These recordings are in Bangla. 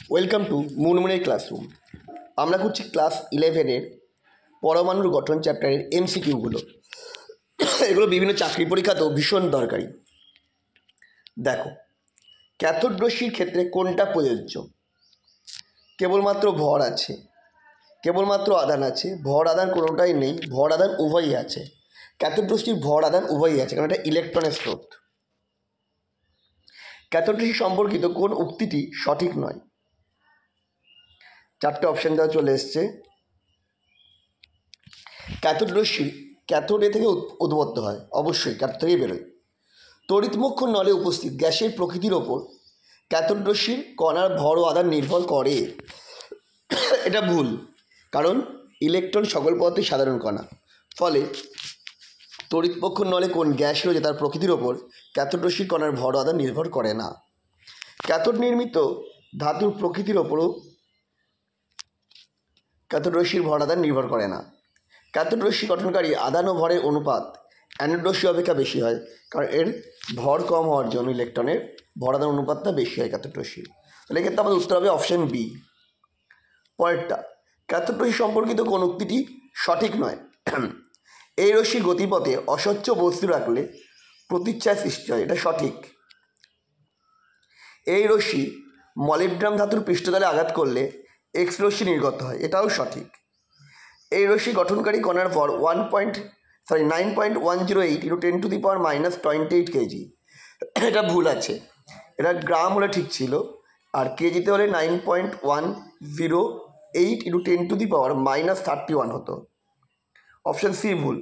Welcome to মুনমুনের classroom. আমরা করছি ক্লাস 11-এর পরমাণুর গঠন চ্যাপ্টারের এমসিকিউগুলো। এগুলো বিভিন্ন চাকরি পরীক্ষাতেও ভীষণ দরকারি। দেখো, ক্যাথোড রশ্মির ক্ষেত্রে কোনটা প্রযোজ্য? কেবলমাত্র ভর আছে, কেবলমাত্র আধান আছে, ভর আধান কোনোটাই নেই, ভর আধান উভয়ই আছে। ক্যাথোড রশ্মির ভর আধান উভয়ই আছে, কারণ এটা ইলেকট্রনের স্রোত। ক্যাথোড রশ্মি সম্পর্কিত কোন উক্তিটি সঠিক নয়? চারটে অপশান দেওয়া চলে এসছে। ক্যাথোড রশ্মি ক্যাথোডে থেকে উদ্ভূত হয়, অবশ্যই ক্যাথোড থেকেই বেরোয়। তড়িৎমুখ নলে উপস্থিত গ্যাসের প্রকৃতির ওপর ক্যাথোড রশ্মির কণার ভর ও আধান নির্ভর করে। এটা ভুল, কারণ ইলেকট্রন সকল পদার্থই সাধারণ কণা। ফলে তড়িৎমুখ নলে কোন গ্যাস রয়েছে তার প্রকৃতির ওপর ক্যাথোড রশ্মির কণার ভর ও আধান নির্ভর করে না। ক্যাথোড নির্মিত ধাতুর প্রকৃতির ওপরও ক্যাথোড রশ্মির ভর আধান নির্ভর করে না। ক্যাথোড রশ্মি গঠনকারী আধান ও ভরের অনুপাত অ্যানোড রশ্মি অপেক্ষা বেশি হয়, কারণ এর ভর কম হওয়ার জন্য ইলেকট্রনের ভর আধান অনুপাতটা বেশি হয় ক্যাথোড রশ্মির। তাহলে এক্ষেত্রে আমাদের উত্তর হবে অপশান বি। পরেরটা, ক্যাথোড রশ্মি সম্পর্কিত কোন উক্তিটি সঠিক নয়? এই রশ্মির গতিপথে অস্বচ্ছ বস্তু রাখলে প্রতিচ্ছায়া সৃষ্টি হয়, এটা সঠিক। এই রশ্মি মলিবডেনাম ধাতুর পৃষ্ঠতলে আঘাত করলে এক্স রশ্মি নির্গত হয়, এটাও সঠিক। এই রশ্মি গঠনকারী কণার ভর 9.108 × 10⁻⁻28 কেজি। এটা ভুল আছে, এটা গ্রাম হলে ঠিক ছিল, আর কেজিতে হলে 9.108 × 10⁻31 হতো। অপশান সি ভুল।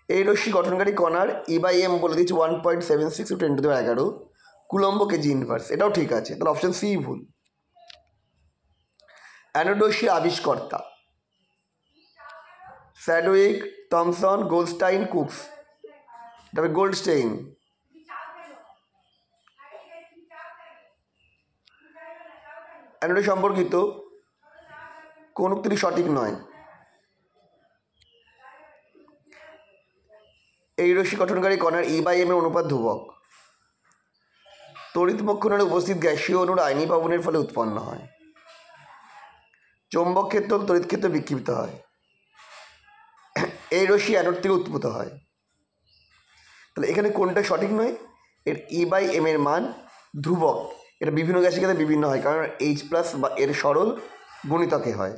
এই রশ্মি গঠনকারী কণার E/m বলে দিচ্ছি 1.76 × 10⁻11 কুলম্ব কেজি ইনভার্স, এটাও ঠিক আছে, তাহলে অপশান সি ভুল। অ্যানোড রশ্মির আবিষ্কর্তা স্যাডউইক, থমসন, গোল্ডস্টাইন, কুকস। তবে গোল্ডস্টেইন। অ্যানোড সম্পর্কিত কোন উক্তিটি সঠিক নয়? এই রশ্মি গঠনকারী কণার E/m এর অনুপাত ধ্রুবক। তড়িৎমুখ নলে উপস্থিত গ্যাসীয় অণুর আয়নি ভবনের ফলে উৎপন্ন হয়। চৌম্বক ক্ষেত্র তড়িৎ ক্ষেত্র বিক্ষিপ্ত হয়। এই রশ্মি অ্যানোড থেকে উদ্ভূত হয়। তাহলে এখানে কোনটা সঠিক নয়? এর E/m এর মান ধ্রুবক। এটা বিভিন্ন গ্যাসের ক্ষেত্রে বিভিন্ন হয়, কারণ H+ বা এর সরল গুণিতকে হয়।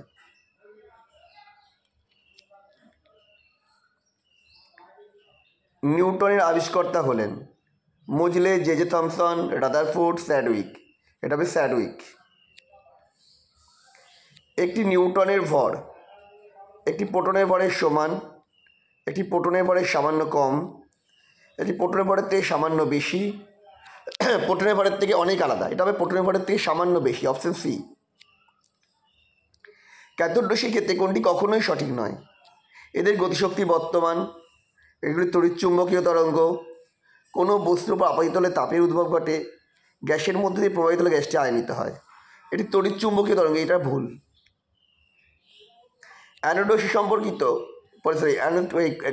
নিউটনের আবিষ্কর্তা হলেন মোজলে, জে থমসন, রাদারফোর্ড, স্যাডউইক। এটা হবে স্যাডউইক। একটি নিউটনের ভর একটি প্রোটনের ভরের সমান, একটি প্রোটনের ভরের সামান্য কম, একটি প্রোটনের ভরের থেকে সামান্য বেশি, প্রোটনের ভরের থেকে অনেক আলাদা। এটা হবে প্রোটনের ভরের থেকে সামান্য বেশি, অপশন সি। ক্যাথোড রশ্মির ক্ষেত্রে কোনটি কখনোই সঠিক নয়? এদের গতিশক্তি বর্তমান, এগুলি তড়িৎচুম্বকীয় তরঙ্গ, কোনো বস্তুর উপর আপাতিত হলে তাপের উদ্ভব ঘটে, গ্যাসের মধ্যে দিয়ে প্রবাহিত হলে গ্যাসটি আয়নিত হয়। এটি তড়িৎচুম্বকীয় তরঙ্গ, এটা ভুল। অ্যানোড রশ্মি সম্পর্কিত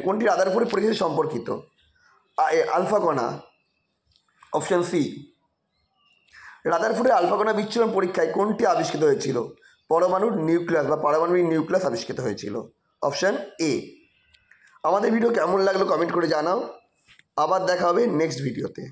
কোনটি রাদারফোর্ডের পরীক্ষা সম্পর্কিত? আলফা কণা, অপশান সি। রাদারফোর্ডের আলফা কণা বিচ্ছুরণ পরীক্ষায় কোনটি আবিষ্কৃত হয়েছিল? পরমাণুর নিউক্লিয়াস বা পারমাণবিক নিউক্লিয়াস আবিষ্কৃত হয়েছিল, অপশান এ। আমাদের ভিডিও কেমন লাগলো কমেন্ট করে জানাও। আবার দেখা হবে নেক্সট ভিডিওতে।